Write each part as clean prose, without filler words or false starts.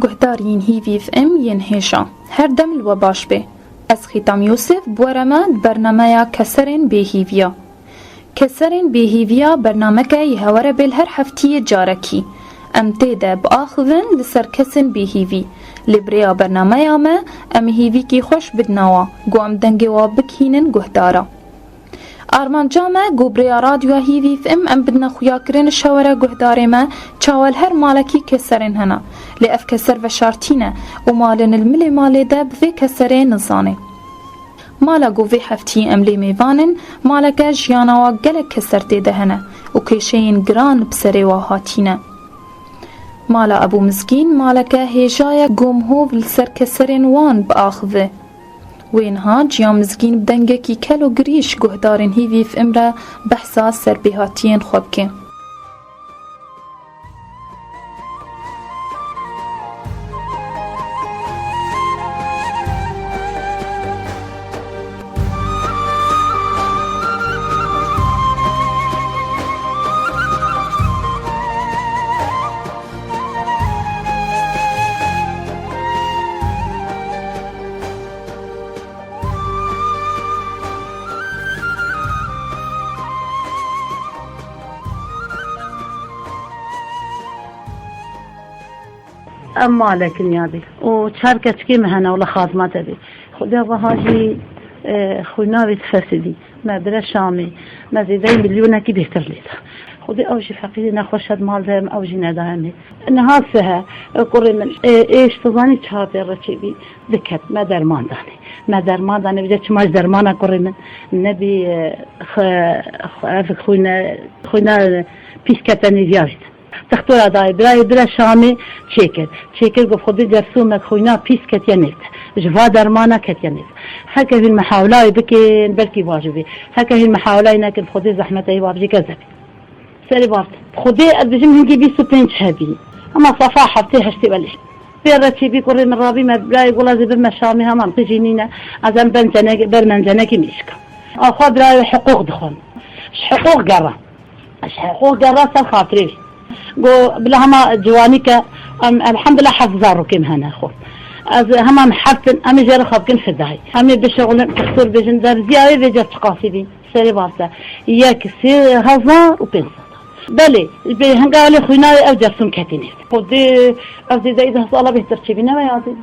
گهدارین هیوی اف ام ین هیشا هر دم الو باش به از ختام یوسف بورماد برنامه کسرین به هیویا کسرین به هیویا برنامه که یهواره بل هر هفتی جارکی ام تیده بآخذن لسر کسن به هیوی لبریا برنامه آمه ام هیوی کی خوش بدنوا گو ام دنگی و بکینن گهدارا آرمان جامه گوبریا رادیو هیوی ام ام بدنا خویا کرن شوره گهداره ما چاول هر مالکی کسرین هنا لأف كسر وشارتينا ومالن الملي مالي دا بذي كسرين نصاني مالا قوفي حفتي أملي ميفانن مالا جيانا وقلق كسرتي دهنا وكيشين جران بسري وهاتينا مالا أبو مسكين مالا هيجايا قوم هو بالسر كسرين وان بآخذه وينها جيا مسكين بدنجكي كالو قريش قهدارن هيفي في امرا بحثا سر بهاتين خوبكي أما لكن يابي وشاركة كي مهنا ولا خادمة تبي خدي هاجي خوينا بتفسدي ما بلا شامي ما زيدين مليون كي بيهتر ليها خدي أوجي فقيري نخوش هاد مال دائم أوجي نداهمي إنها فيها قري من إيش تظني شهادة رشيبي ذكت ما درمان داني ما درمان داني بجد شماش درمانا قري من النبي خوينا بيسكتني زيارت تختار دای برای شامی چیکر گفت خودی جرسوم خوینا پیس کتیا نیست جوا درمانا کتیا نیست هکه این محاولای بکن بلکی واجبی هکه این محاولای نکن خودی زحمت ای واجبی کذبی سری بارت خودی بجم هنگی 25 هبی اما صفا حبتی هشتی بلیش بیارتی بی کردی من رابی ما برای گلازی بر مشامی هم تجینینا از ام برمنجنه کی میشکم آخا برای حقوق دخون حقوق قرا سر خاطری قو بلا هما جوانيك الحمد لله حفظارو كم هنا خو از هما محبتن امي جار خابكن فداي امي بشغل تخسر بجندر زياوي بجا تقاسيدي سري بارتا ياك سي هزار وبنص بلي بهنقالي خويناي او جرسم كاتيني خدي افدي زايده صاله بهتر تشبينا ما يعطي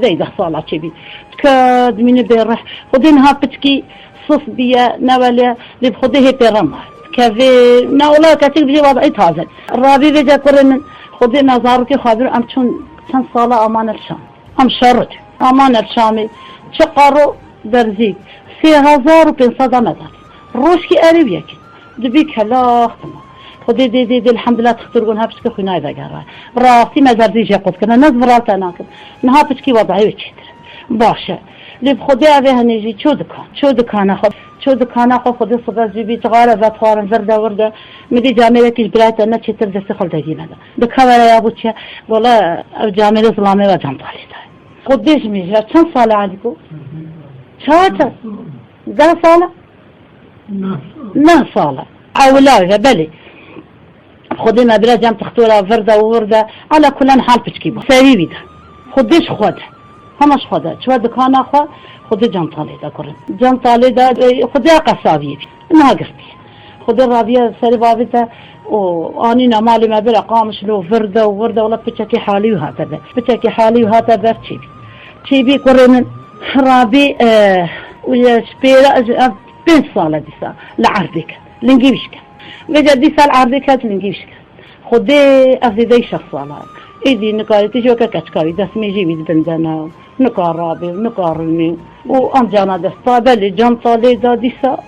زايده صاله تشبي كاد من بيرح خدي نهابتكي صف بيا نوالي اللي بخدي هي بيرمها كذي ناولا كتير بيجي وضعي تازن الرابي بيجا كورن خدي نظارك خابر أم شون كان صالة أمان الشام أم شرط أمان الشامي شقارو درزيك 3000 وبنصد مدار روشكي قريب ياكي دبيك هلا اختما خدي دي الحمد لله تخترقون هابشك خوينا إذا قرأ راسي مزار ديجي قد كنا ناس برالتا ناكل نهابشكي وضعي وشيتر باشا اللي بخدي أبيها نيجي شو دكان أخو خدي صباح جيبي تغارة بطارن ورده مدي جامعة كيش برايت أنا شتر دست خل دايدين هذا دكاميرا يا بوتشا والله جامعة إسلامية وجام طالي ده خديش ميجا كم صالة عندكم؟ شاطر ده صالة؟ نا صالة أولا بلي خدي ما بلا جام تختورة ورده على كل حال بتشكيبه سريبي ده خديش خد همش خدا شو دكان أخو خدي جنطالي دا كورن جنطالي دا خدي قصابي إنها قربي خدي الرابية سري بابتا وأني نمالي ما بلا قامش له وردة ولا بتشكي حالي وهذا تشيبي كورن رابي ويا سبيرا بين صالة ديسا لعرضك لنجيبشك بجد ديسا لعرضك لنجيبشك خدي أفضي دي شخصالة إيدي نقاري تجوكا كتكاري دسمي جيبي بندنا نقار رابي ونقار المي وأنجانا دستا بلي جنطالي دا ديسا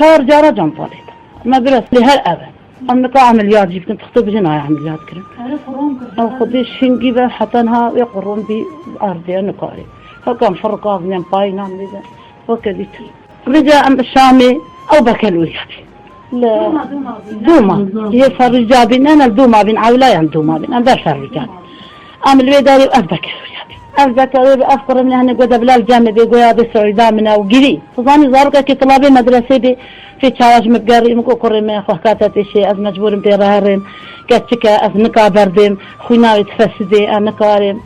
4 جارة جنطالي دا ما برس لهال أبد أنك عمليات جبتن تخطب جناي عمليات كرم أو خديش هنجيبه حتى انها يقرون بأرضي نقاري فكان فرقا من باينا لذا وكذا رجع أم الشامي أو بكالورياتي لا دوما هي فرجابين أنا الدوما بين عولاي عن دوما بين أنا فرجاب أم الويداري وأبكالورياتي أفكر أفكر من هنا قد بلا الجامعة بيقول هذا سعيدة منا وجري فظاني زارك كطلاب مدرسة بي في تشارج مقاري مكو قرم أخو كاتت شيء از مجبور بيرهرم كتشك از نكا بردم خوينا يتفسدي أنا كارم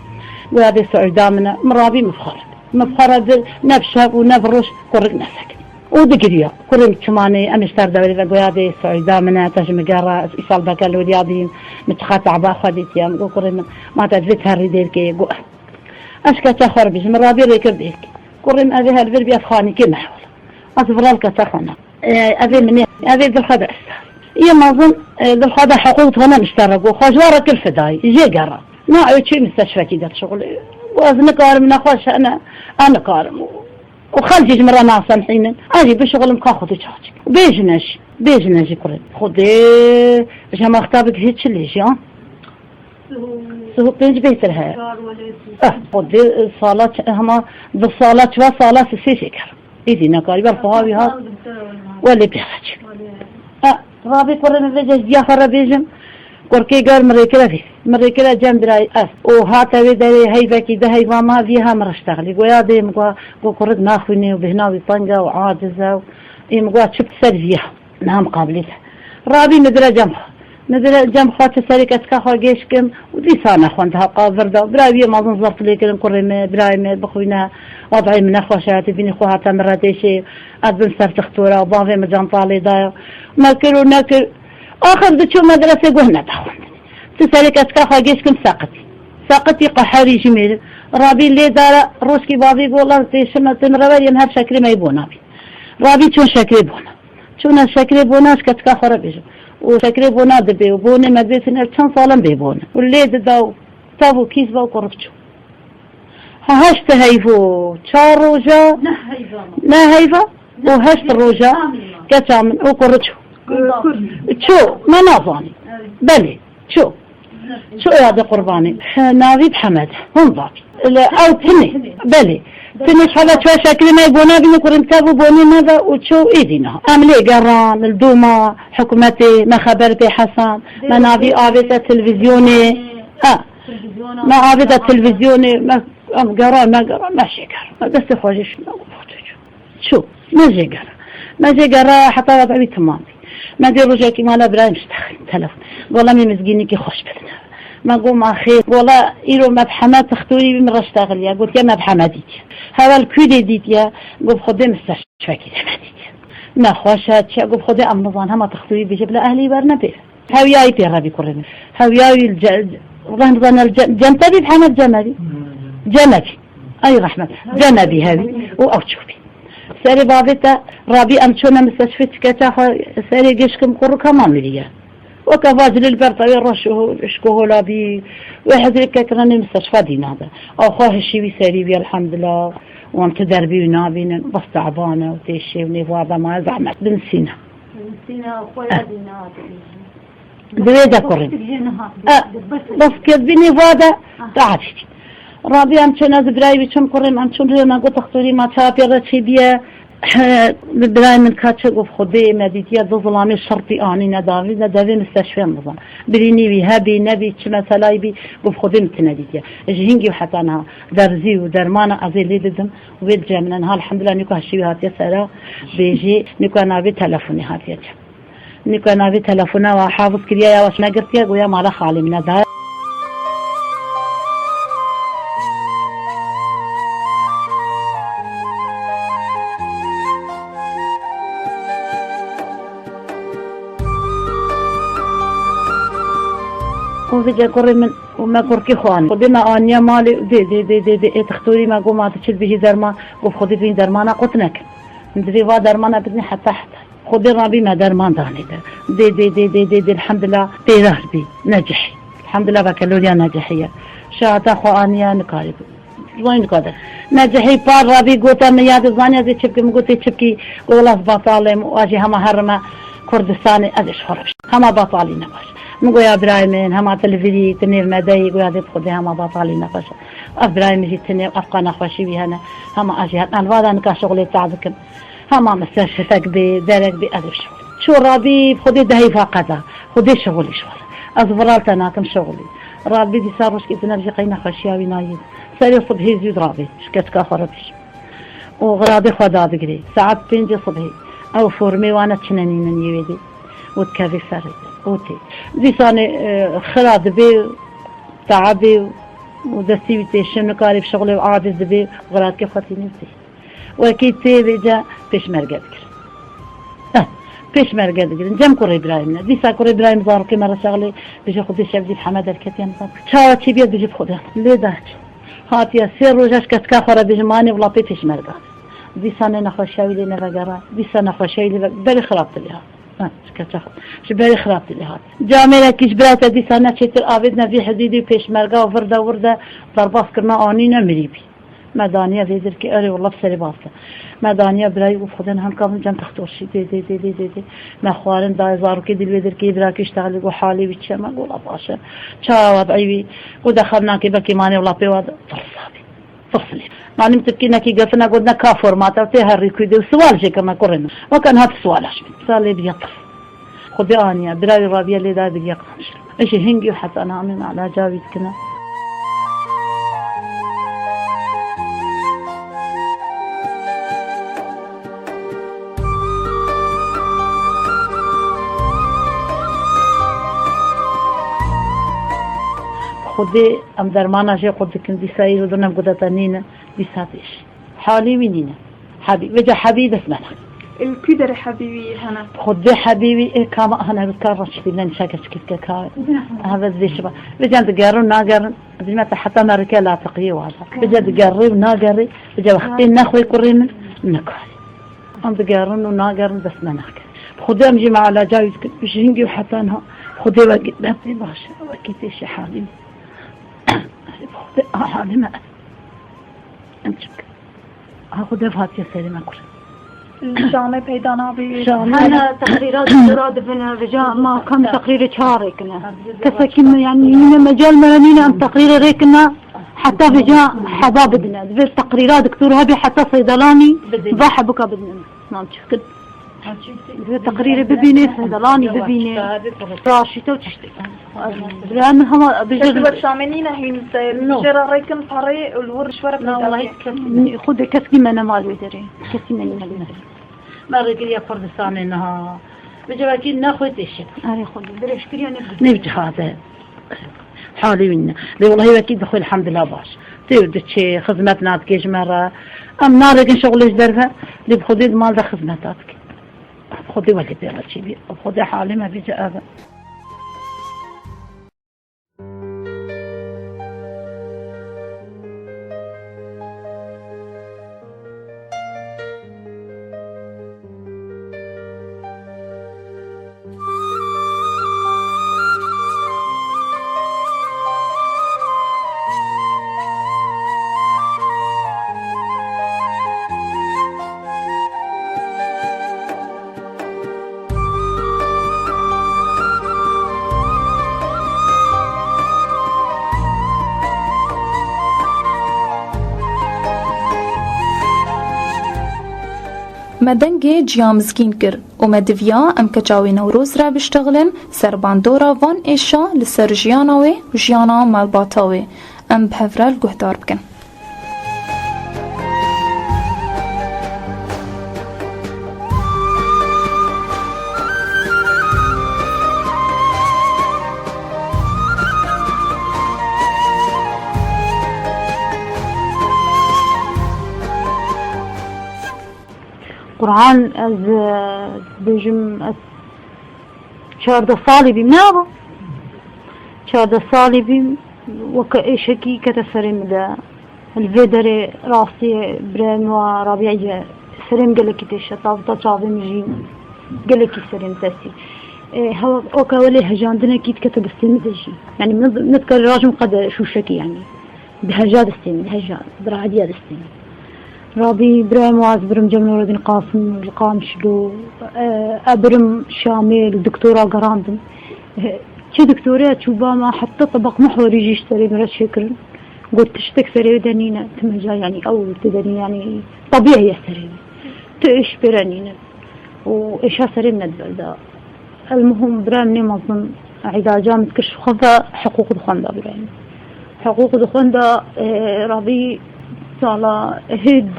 وهذا سعيدة منا مرابي مفخرة نفشة ونفرش قرق نفسك ودقريا قرم تماني أمشتر دوري بقول هذا سعيدة منا تجمع قرا إصال بكالوريادين متخاطع باخذتي مكو قرم ما تدري هالردير كي أشكت أخر بيج مرابي ريكب ديك قرم أبي هالبر بيفخاني كي محول أصبرالك تخنا أبي مني أبي ذو الخدع إيه ما أظن ذو الخدع حقوق هنا مشترك وخجارة كل فداي يجي قرا ما عيد شيء مستشفى كده شغل وأزن كارم نخش أنا كارم وخلجي مرة ناصن حين أجي بشغل مكاخذ تشاجك بيجناش قرم خدي باش ما اختابك هيك ليش يا سو بيج بيترها خدي صالة هما بالصالة وصالة سيسكر إذا نقاري بالخواوي هذا ولا بيحج رابي قرن بيجي جافر بيجم قركي قال مريكلا جنب راي وهاتا ويدري هيبة كده هيبة ما فيها مرشتغلي ويا ديم قرد ناخذني وبهنا وطنجة وعاجزة إيمقوا شفت سرفيها نعم قابلتها رابي ندرى جنب خاطر سريكة كاخو جيشكم ودي سانا خوانتها قابردا براوية ما ظنظرت لي كلم قرمي برايمي بخوينا وضعي من أخواشاتي بيني خوها تمراتي شيء أدبن سر تختورة وبافي مجان طالي دايو ناكر وناكر آخر دشو مدرسة قهنا تخوان تسريكة كاخو جيشكم ساقتي قحاري جميل رابي اللي دارا روسكي بافي قولا تيشنا تنروا ينهر شكري ما يبونا بي رابي شون شكري بونا شكت كاخو ربيجو وشكري بونا دبي وبوني مدرسة كان صالم بيبونا واللي داو تابو كيس باو قرفتشو هاشت هيفو شار روجا نا هيفا وهاشت روجا كتامن وقرتشو شو ما نظاني بلي شو يا دي قرباني ناوي بحمد هم ضابي او تني بلي تنش حالة شوي شكلي ما يبونا بيني قرم تابو بوني ماذا وشو ايدينا عملي قران الدوما حكومتي ما خبرتي حسن ما ناوي آبيت التلفزيوني ما آبيت التلفزيوني ما قران ما شكر ما بس خوجي شو ما جي قرا حتى وضعي تمامي ما دي رجاكي مالا براي مشتخل تلفون والله مي مسكيني كي خوش بدنا ما قوم أخير والله إيرو مبحمات تختوري بمرة اشتغل يا قلت يا مبحماتيتي هذا الكودي ديتيا قلت خدي مستشفى كده ماتيتي ما خوشات شا قلت خدي أمنظان هما تختوري بجيب لأهلي برنبه هاوياي بيغابي كورني هاوياي والله نظام جنتبي بحمد جنبي أي رحمة جنبي هذه وأوتشوبي ساري بابتا رابي أمشونا مستشفى كتا ساري جيشكم قرو كمان مليا وكفاجل البرطوي رشوه اشكوه لابي واحد ركا كراني مستشفى دين هذا أخوه الشيوي ساري بي الحمد لله وانت دربي ونابين بس تعبانة وتيشي ونفاضة ما زعمت بنسينا أخويا دينا بريدة كورين بس كذبيني فاضة تعرفي رابي أمشونا زبراي بيشم كورين أمشونا ما قلت أختوري ما تابي رتشي بيه براي من كاتشق وفخدي مديتيا ضد ظلامي الشرطي آني نداوي مستشفى النظام بريني بيهابي نبي كما سلايبي وفخدي متناديتيا جهنجي وحتى أنا درزي ودرمانة أزي اللي ددم وبيت جامنا الحمد لله نيكو هالشي هاتيا سارة بيجي نيكو أنا بتلفوني هاتيا نيكو أنا بتلفونا وحافظ كريا يا واش نقرتيا ويا مالا خالي من هذا وفجأة قرر من وما قركي خوان قدنا آنيا مالي دي تختوري ما قو ما تشل بيجي درما وفخدي بين درمانا قطنك ندري وا درمانا بدني حتى خدي رابي ما درمان داني دي الحمد لله بيرهبي نجحي الحمد لله بكالوريا نجحية شاعتا خو آنيا نقارب وين قادر نجحي بار رابي قوتا مياد زانيا زي تشبكي مقوتي تشبكي والله بطالم واجي هما هرما كردستاني ازش خربش هما بطالي نباش نقول يا إبراهيم هما تلفزيوني تنير مداي يقول هذا بخدي هما بطالي نقاش إبراهيم يجي تنير أفقا نخوشي بيهنا هما أجي أنا هذا نكاش شغلي تعبكم هما مستشفتك بدارك بأدب شو رابي بخدي دهي فاقدا خدي شغلي أصبرالت أنا كم شغلي رابي دي صاروش كي تنرجي قينا خوشيا بنايد سري صبحي زيد رابي شكت كافر بيش وغرابي خدا بقري ساعات 5 صبحي او فورمي وانا تشنانين يويدي وتكافي فرد اوتي دي ساني خراد بي تعبي ودستي بتشم نكاري بشغلي وعاجز بي غراد كيف خاطيني واكيد تي بيجا بيش مرقد بيش مرقد جم كوري ابراهيم دي سا كوري ابراهيم زارو كي مره شغلي بيجي خدي شبدي بحمد الكتيان شاو تي بيد بيجي بخدها ليه داك هات يا سير روجاش كتكافر بجماني ولا بيش مرقد دي سنه نخشاوي لي نفقرا دي سنه نخشاوي لي بري خرابت ليها كتاخد شبالي خرابت لي هات جامله كيش برات دي سنه تشتر ابدنا في حديدي بيش مرقا ورده ضرباس كرنا انينا مريبي مدانيه فيدر كي اري والله بسري باسه مدانيه براي وفدن هم كامل جم تختورشي دي ما خوارن دايزارو كي دل فيدر كي براك يشتغل وحالي بتشمل والله باشا شاوب ايوي ودخلنا كي بكي ماني والله بيواد فصلي ما نمتكينا كي قفنا قلنا كافور ما ترتي هالريكويدي وسؤال شي كما قرنا وكان هذا السؤال سالي بيطف خذي انيا براي رابيه اللي دا بيقطع ايش هنجي وحتى انا عامل على جاويد كنا خذي ام درمانا شي خذي كندي ساير ودنا قدتنينا بساتيش حالي وينينا حبيبي وجا حبيبي اسمعنا الكدر حبيبي هنا خذي حبيبي إيه كما هنا بتكرش في لنا شاكس كيف كا هذا زي شباب بجا تقارن ناقرن بما حتى امريكا لا تقيه وهذا بجا تقرب ناقري بجا وقتين ناخوي كرين نكاي ام تقارن وناقرن بس ما نحكي خذي امجي مع على جايز مش هنجي وحتى انها خذي وقت بس باش وقت شي حالي حالي ما امسك هاخذ فاتي سليمه كل الشامة بيدانا بي أنا تقريرات الدراسة في الرجاء ما كان تقرير شاركنا كسكن يعني من مجال ملانينا أم تقرير ريكنا حتى في جاء حبابنا في التقريرات دكتور هبي حتى صيدلاني ضاح بك بدنا ما مشكل في تقرير ببيني صيدلاني ببيني راشي توتشتي لأن هم بجد شامنينا هين جرا ريكن فري الورش ورا والله خذ كسكي ما أنا ما أدري كسكي ما أنا ما رجلي يا فرد ثاني إنها بجواكي ناخذ إيش أنا خذ دريش كريان نبي هذا حالي منا لي والله أكيد دخل الحمد لله باش تود شيء خدمتنا تكيش مرة أم نارك شغلش درفة اللي بخدي مال ده خدمتك خدي وقت يا شيء خدي حالي ما بيجي أبدا مدنگه جیامزگین کر و مدویا ام کچاوی نوروز را بشتغلن سرباندورا وان ایشا لسر جیاناوی و جیانا مالباتاوی ام بهفرال گهدار بکن. قرآن از بجم از 14 سالی بیم نه 14 سالی بیم وکا ایشکی کتا سرم دا الفيدر راسي برام وربيعي سرم قالك تيش طابطة شعبي مجين قالك سرم تاسي هوا اوكا ولي هجاندنا كيت كتب السن تجي يعني نذكر راجم قد شو شكي يعني بهجاد السن بهجاد برعديات السن رابي برام واز برم جمل ولد قاسم القامشلو أبرم شامل الدكتورة قراندم شو دكتورة شو ما حتى طبق محور يجي يشتري مرات شكرا قلت تشتك سري دنينا تمجا يعني أو تدني يعني طبيعي يسري تإيش برانينا وإيش سري ندبل دا المهم برام نمظن إذا جامت كشف خذا حقوق دخان دا برام حقوق دخوندا رابي صالا هيد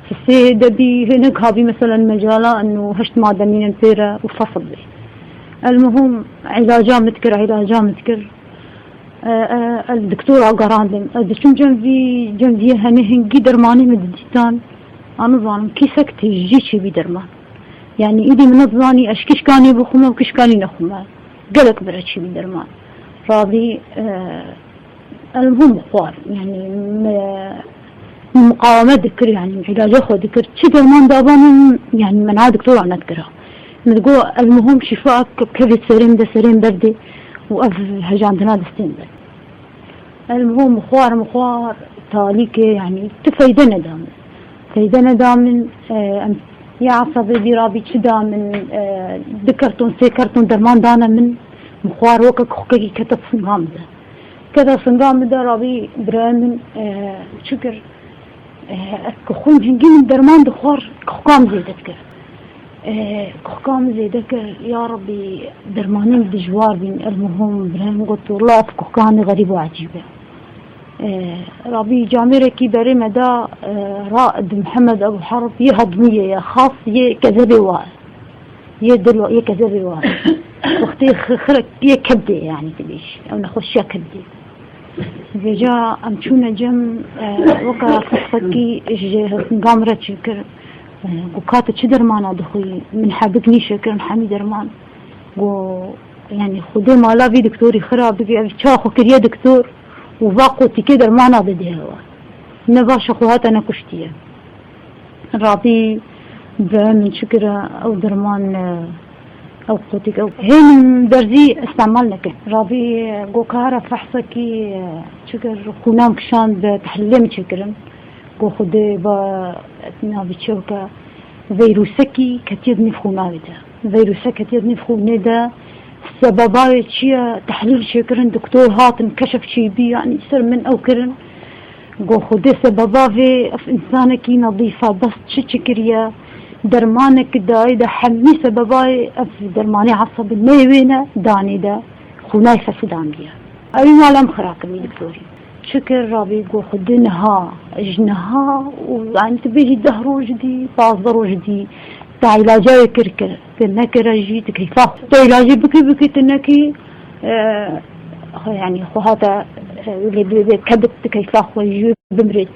في السيدة بي هناك هابي مثلا مجالا انه هشت معدنين فيرا وفصل بي. المهم علاجا متكر الدكتورة قراندم ادشم جنبي هنهن قي درماني مدديتان انا ظالم كيفك تجيشي بدرمان يعني ايدي من الظاني اشكش كاني بخمه وكش كاني نخمه قلق برشي بدرمان راضي المهم خوار يعني مقاومة ذكر يعني علاج اخو ذكر شي درمان دابان يعني منع دكتورة نذكرها نقول المهم شفاءك بكبد سرين بردي وأف هجاندنا دستين بردي. المهم مخوار تاليك يعني تفيدنا دامن يا عصبي دي رابي تشدا من ذكرتون سيكرتون درمان دانا من مخوار وكك خكي كتب سنغامدة كذا سنغامدة رابي برامن شكر كخون جنجي من درمان دخوار كخكام زيدك يا ربي درمانين دجوار بين المهم برهم قلت والله كخكاني غريب وعجيبة ربي جامركي بري مدى رائد محمد أبو حرب يهضمية يا خاص كذبي وائل كذبي وائل واختي خرك كبدي يعني تبيش أو نخش كبدي جا أمشونا جم وكا قصتكي قامرة شكر وكاتة شي درمان دخوي من حابقني شكر حمي درمان يعني خدي مالا في دكتوري خراب بقي شاخو كريا دكتور وباقو تيكي درمان بدي هوا نباش اخوات انا كشتية رابي من شكرا او درمان او قوتك او هين درزي استعمالنا رابي قوكارا فحصكي شكر خونام كشان بتحليم شكرا قو خدي با نابي تشوكا فيروسكي كتير نفخونا بدا فيروسك كتير نفخونا دا سبباي تشيا تحليل شكرن دكتور هاتن كشف شي بي يعني سر من او كرن قو خدي سببا في انسانكي نظيفة بس تشكريا درمانك داي دا حمي سبباي درماني عصب الميوينة داني دا خوناي فسدان بيا اي مالام خراكمي دكتوري شكر رابي قو خدنها اجنها ويعني تبيجي دهرو جدي باصدرو جدي تا علاجاي كركر كنكر جيت كيفاه تا علاجي بكي تنكي يعني خو هذا اللي كبت كيفاه ويجي بمريت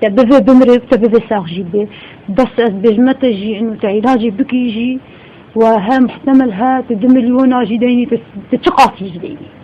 تبي ساغ بي بس بجمت جي انه تا علاجي بكي يجي وها محتمل ها 2 مليون جديني تتقاسي جديني.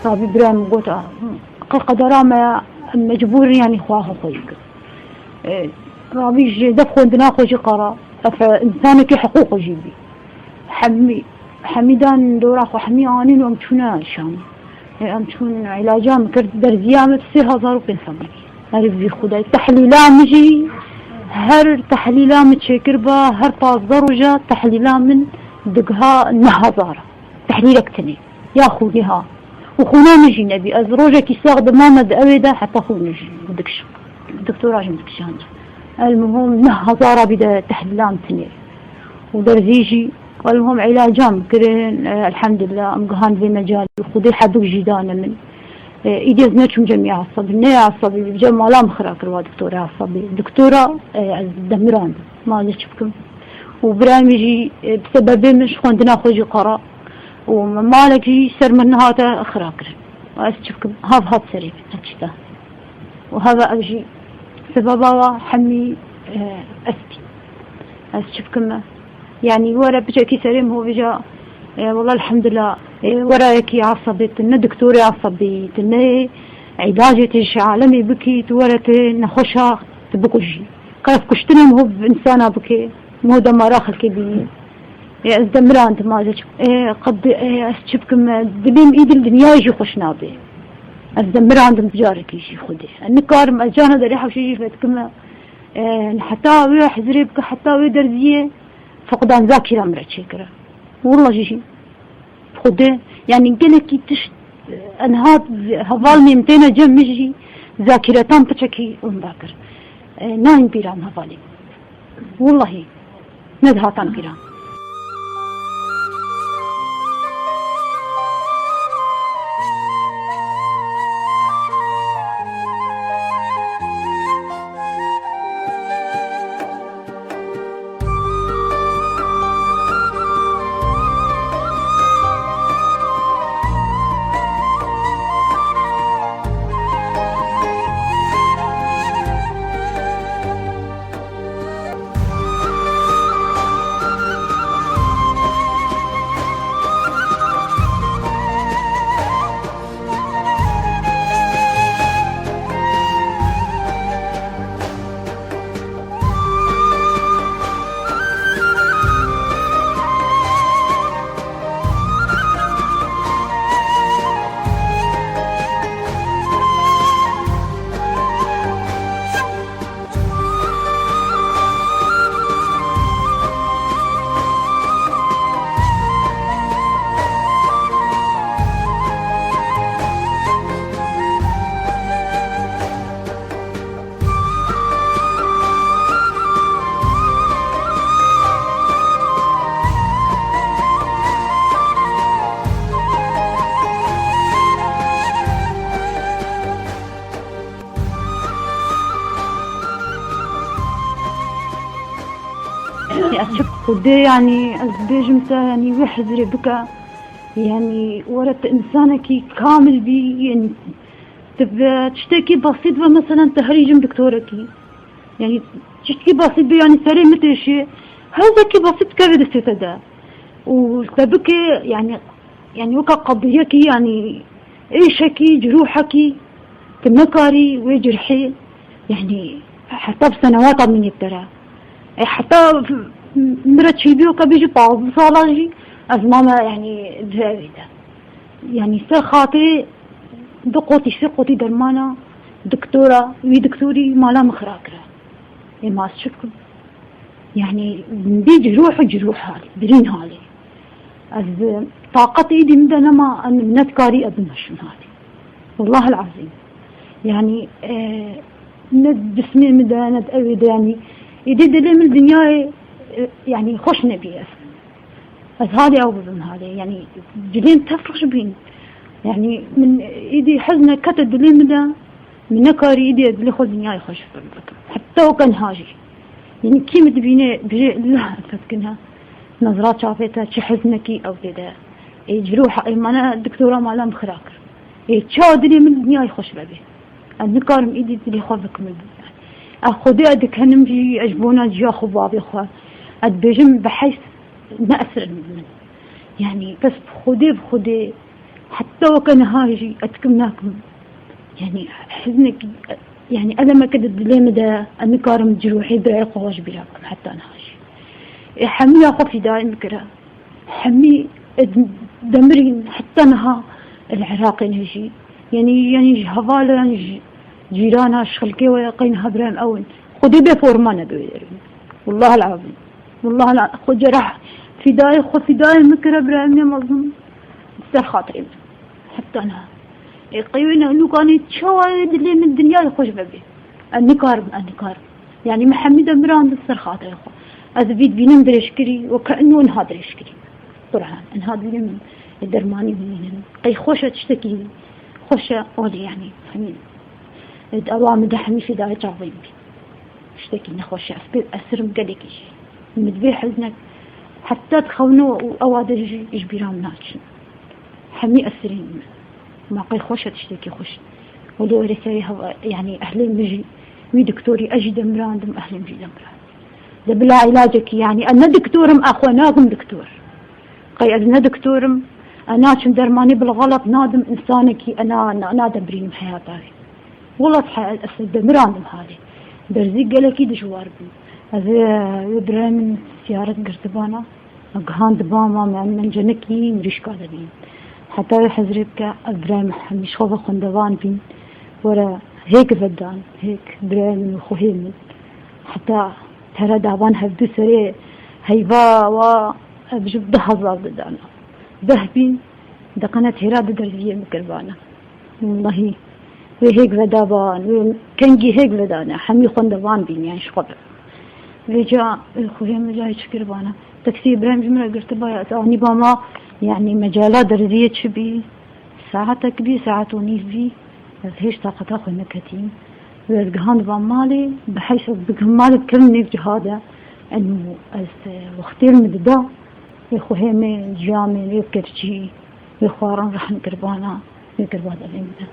رابي برام قوتا قدرا ما مجبور يعني خواه خويك رابي دفخو عندنا خوشي قرا فإنسانك حقوق جيبي حميدان دورا خو حمي آنين وامتونا شام امتون علاجام كرد درزيامة 3500 عرف بي خداي تحليلا مجي هر تحليلا متشكر با هر طازدر وجا تحليلا من دقها نهازارة تحليلك تني يا خوديها وخونا نجي نبي أزروجة كيساق دمامة أويدا حتى خو نجي بدكش الدكتور راجم دكشان المهم نهزارة بدا تحليلان تني ودرزيجي والمهم علاجام كرين الحمد لله أمقهان في مجال وخدي حدوك جدانا من إيدي زناتهم جميع عصبي نيا عصبي بجمع لا مخراك روا دكتورة عصبي دكتورة دمران ما نشوفكم وبرامجي بسبب مش خوندنا خوجي قرا ومالكي سر من هذا خراكر وأشوفكم هذا سريع هالشتا وهذا أجي سببا حمي أستي أشوفكم يعني ورا بجاكي سريم هو بجا والله الحمد لله ورايكي عصبت إن دكتوري عصبيت إن علاجي تيش عالمي بكي تورت نخشها تبكوشي كيف كشتنا هو بإنسانة بكي مو دمار آخر كبير ازدمران تماجك قد أشوفكم دبيم إيد الدنيا يجي خشنا به ازدمران دم تجارك يجي خدي النكار مجانا دريحة وشي فاتكم حتى ويا حزري بك حتى ويا درزية فقدان ذاكرة مرة شكرا والله جيشي خدي يعني قلك تشت انهات هفالني 200 جم مجي ذاكرتان بتشكي ذاكر ناين بيرام هفالي والله ندهاتان بيرام أشوف خدي يعني أزبيج يعني ويحزري بك يعني ورت إنسانك كامل بي يعني تبى تشتكي بسيط مثلا تهريج دكتورك يعني تشتكي بسيط بي يعني سري متى شيء هذا كي بسيط كذا استدا وتبك يعني وك قضيك يعني إيشكي جروحك كنكاري وجرحي يعني حتى بسنوات من يبترى حتى مرت شي بيوكا بيجي طاوز صالاجي أزماما يعني دفاويدا يعني سر خاطي دقوتي درمانا دكتورة دكتوري مالا مخراكرة ما أشوفكم يعني بيجي جروح هالي برين هالي از طاقتي ايدي مدنا ما أن نتكاري أدمش هالي والله العظيم يعني ند بسمي مدنا ند أويد يعني يدي دليل من الدنيا يعني خوش نبي بس هذه أو بظن هذه يعني جلين تفرش بين يعني من إيدي حزنة كتد دليل مدا من نكاري إيدي دليل خو الدنيا خوش حتى وكان هاجي يعني كي مدبيني بجي الله فتكنها نظرات شافتها شي حزنكي أو كذا جروح أنا الدكتورة مالا مخراكر تشاو دليل من الدنيا خوش ببي النكار من إيدي دليل خو بكمل أخذي أدك هنمجي أجبونا جا خبابي أخوة أدبجم بحيث ما أسر من يعني بس بخدي حتى وكان هاجي أتكمناكم يعني حزنك يعني أنا ما كدت لي مدى النكارم جروحي برعي قواش بلاكم حتى أنا هاجي حمي أخو في دائم كرا حمي دمرين حتى نها العراقي نجي يعني هفالا يعني جيرانها شخلكي ويقينها برام أول خدي بفورمانا بيدرين والله العظيم والله العظيم خد جرح فداي مكرة برام يا مظلوم استر خاطري حتى أنا قيونا إنه كان يتشوى اللي من الدنيا يخش ببي النكار يعني محمد مران استر خاطري أخو أذبيت بينم دريشكري وكأنه انها دريشكري طرحان انها بينم الدرماني بينم قي خوشة تشتكي خوشة أولي يعني حميد الأوام دحمي في داية عظيم اشتكي نخوش أسرم قلقي مدبي حزنك حتى تخونوا أوادر إجبيرام ناتشن حمي أسرين ما قي خوشة تشتكي خوش ولو رسالي يعني أهلين بجي وي دكتوري أجي دمران دم أهلين بجي دمران بلا علاجك يعني أنا دكتورم أخواناكم دكتور قي أنا دكتورم أنا شن درماني بالغلط نادم إنسانك أنا نادم برينم حياتي والله أسد مرانم هذه برزي قالكي دجوار بي هذا إبراهيم سيارة قرتبانا أقهان دباما من جنكي مريش قادة بين حتى يحزربك إبراهيم مش خوض خندوان بين ورا هيك بدان هيك إبراهيم وخوهيم حتى ترى دابان هبدو سري هيبا و بجب دهزار بدانا دهبين دقنت هراد درجية مكربانا والله وهيك بدابان كنجي هيك بدانا حمي خندوان بين يعني شقبل رجع الخوهم جاي شكربانا تاكسي إبراهيم جمرة قلت بايا أني باما يعني مجالات درجية شبي ساعتك بي ساعات ونيف بي بس هيش طاقة أخو نكتين ويرجعان بامالي بحيث بجمالي كل نيف جهادا إنه وقتين مددا يخوهم جامع يكرشي يخوارن رح نكربانا يكربانا الإمدا.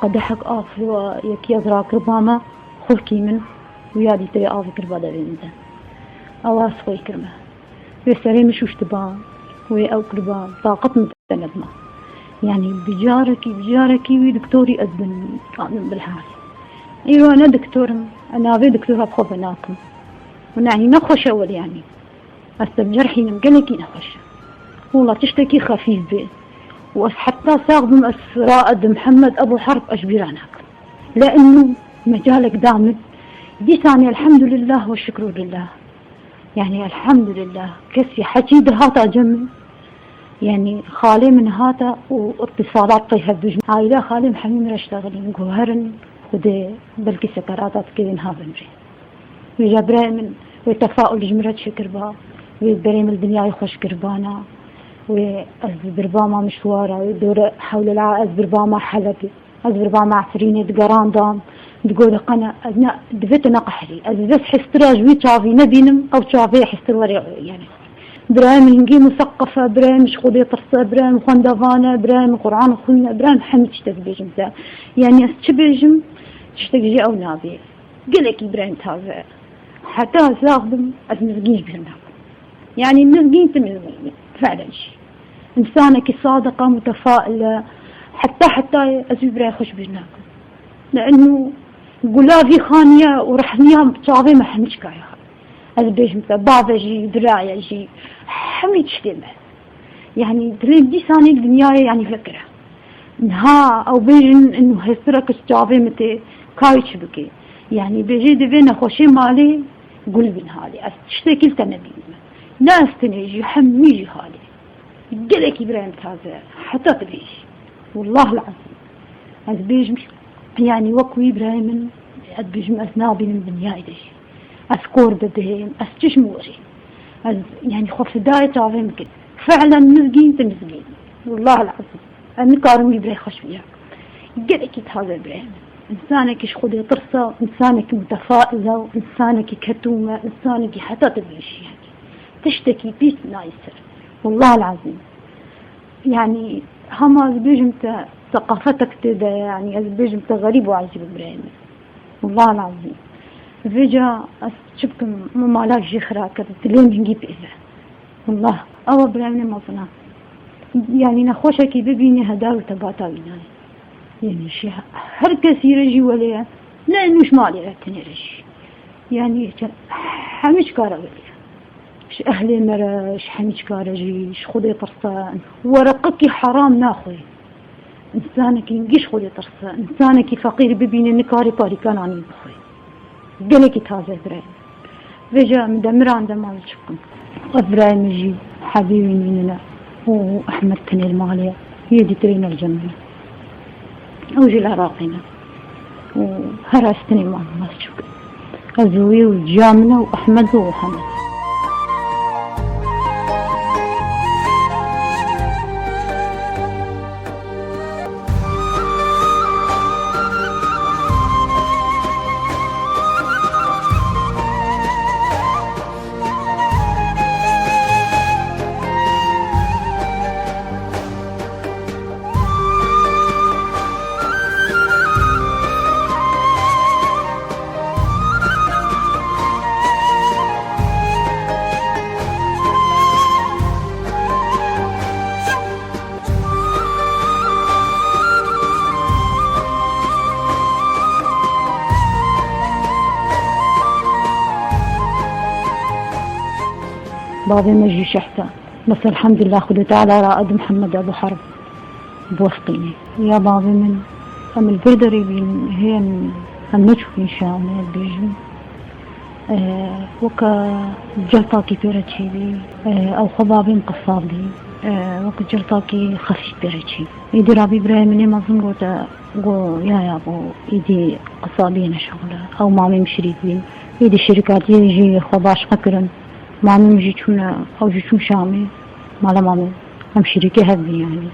قدحك آف ويكي أزراك ربما خلقي من ويادي تري آف كربادة بينده أواس خوي كرمه ويسري مشوش تبان وي أو كربان طاقت متندمة يعني بجاركي ودكتوري أذن قانون بالحال أيوة أنا دكتور أنا في دكتورة بخوف هناكم ونعني نخش أول يعني أستبجرحي نمقلكي نخش والله تشتكي خفيف بيه وحتى ساقدم رائد محمد أبو حرب أجبرانك لأنه مجالك دامد دي ثانية الحمد لله والشكر لله يعني الحمد لله كسي حكي دهاتا جمع يعني خالي من هاتا واتصالات طيها بجمع عائلة خالي محمد رشتغلين جوهرن ودي بلكي سكراتات كذين هافنجي ويجابري من وتفاؤل جمرة شكر با ويبريم الدنيا يخش كربانا وأزبرباما مشوارا ودور حول العا أزبرباما حلبي أزبرباما عفريني دقران دام تقول قنا أنا دفتنا قحري أزبس حستراج ويتشافي نبينم أو تشافي حستر يعني برايم هنجي مثقفة برايم شخودي طرسة برايم خندفانة برايم قرآن خوينا برايم حمد تشتك مثلا يعني أستبيجم تشتك جي أو نابي قلك برايم تازع حتى أزاغدم أزمزقيش بهنا يعني مزقين تمزقين فعلا شيء إنسانك صادقة متفائلة حتى أزبرا يخش بجناكم لأنه قلافي خانية ورحنيها بتشافي ما حمش كايا أزبيش مثل بابا جي درايا جي حمي تشتمه يعني تريد دي ثاني الدنيا يعني فكرة نها أو بيجن إنه هسرك تشافي متى كايش بكي يعني بيجي دفينا خوشي مالي قلبي هالي أشتكي لتنبي ناس تنيجي حميجي هالي قلك إبراهيم تازع حتى تبيش والله العظيم أزبيج يعني وكو إبراهيم أزبيج أثنابي من دنيا إيديش أذكر بدهم أستشموري يعني خوف داية تعظيم كده فعلا مزقين تمزقين والله العظيم أنا كارم إبراهيم خش فيها قلك هذا إبراهيم إنسانك خذي طرسة إنسانك متفائلة إنسانك كتومة إنسانك حتى تبيش يعني تشتكي بيس نايسر والله العظيم يعني هما أزبيجمت ثقافتك تدا يعني أزبيجمت غريب وعجيب إبراهيم والله العظيم فيجا أشبكم ممالاك جخرا كتلين نجيب إذا والله أو إبراهيم ما صنع يعني نخوشك ببيني هداو تباتا بيناي يعني شيء هر كثير يجي وليه لأنه مش مالي رتني رجي يعني همش كارا ش أهلي مرش همش كارا جيش خذي طرسان ورقك حرام ناخذ إنسانك ينقش خذي طرسان إنسانك فقير ببين نكاري باري كان عني بخوي قلك تازه براي رجع مدمر عند مال شكم إبراهيم مجي حبيبي مننا وأحمد تني المالية يدي ترين الجنة أوجي العراقينا وهرستني مال شكم أزوي وجامنا وأحمد وحمد بابي مجي شحتة بس الحمد لله خذ تعالى رائد محمد أبو حرب بوسطيني يا بابي من أم البردري بين هي النجف إن شاء الله بيجم وكا جلطاكي بيرتشي بي أو خبابين قصابي وكا جلطاكي خفيف بيرتشي يدي رابي إبراهيم مظن قوتا قو يا أبو يدي قصابين شغلة أو مامي مشريك بين يدي شركات يجي خباش فكرن مامي مجي تشونا أو جيتون شامي مالا مامي هم شريكي هذي يعني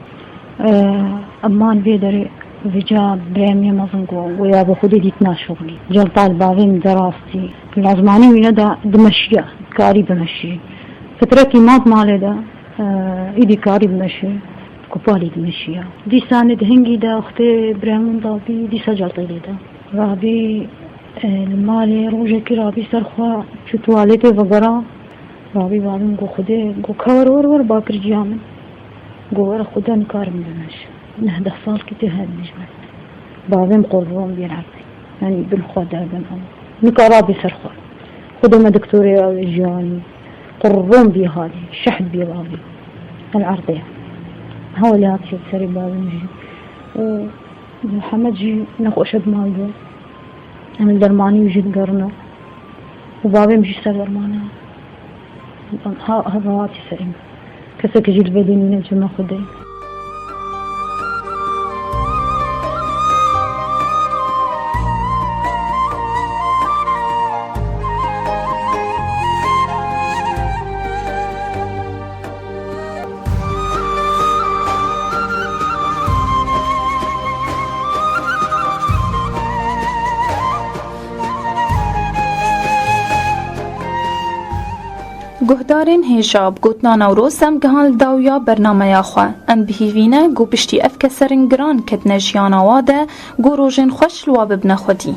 أمان بيدري فيجا بريمي مظنقو ويا أبو خدي ديتنا شغلي جلطال بابي من دراستي العزماني وينا دا دمشقة كاري بمشي فتركي ماض مالي دا إيدي كاري بمشي كوبالي دمشيا دي ساند هنجي دا أختي بريمون دابي دي سجلطي لي دا رابي المالي روجكي رابي سرخوا شو تواليتي وغرا رابي بابي قو خده قو كار ور باكر جامن قو ورا خده نكار من دمش نهده صال كده هاد نجمت بابي مقربون بيلعبي يعني بالخدا بن نكارا بسرخوا خده ما دكتوري جاني قربون بي هادي شحد بي بابي العرضية هو اللي هاتشي بسري بابي مجي محمد جي ناخو أشد مالدو عمل درماني وجيت قرنا وبابي مجي سر درمانا هذا واتي سريم كسك جيل بدي من الجمع خدي گهدارین هیجاب گوتنا نوروز ام گهان داویا برنامه خواه ام بهیوینه گو پشتی اف کسرین گران کت نجیانا واده گو روژن خوش لوا ببنه خودی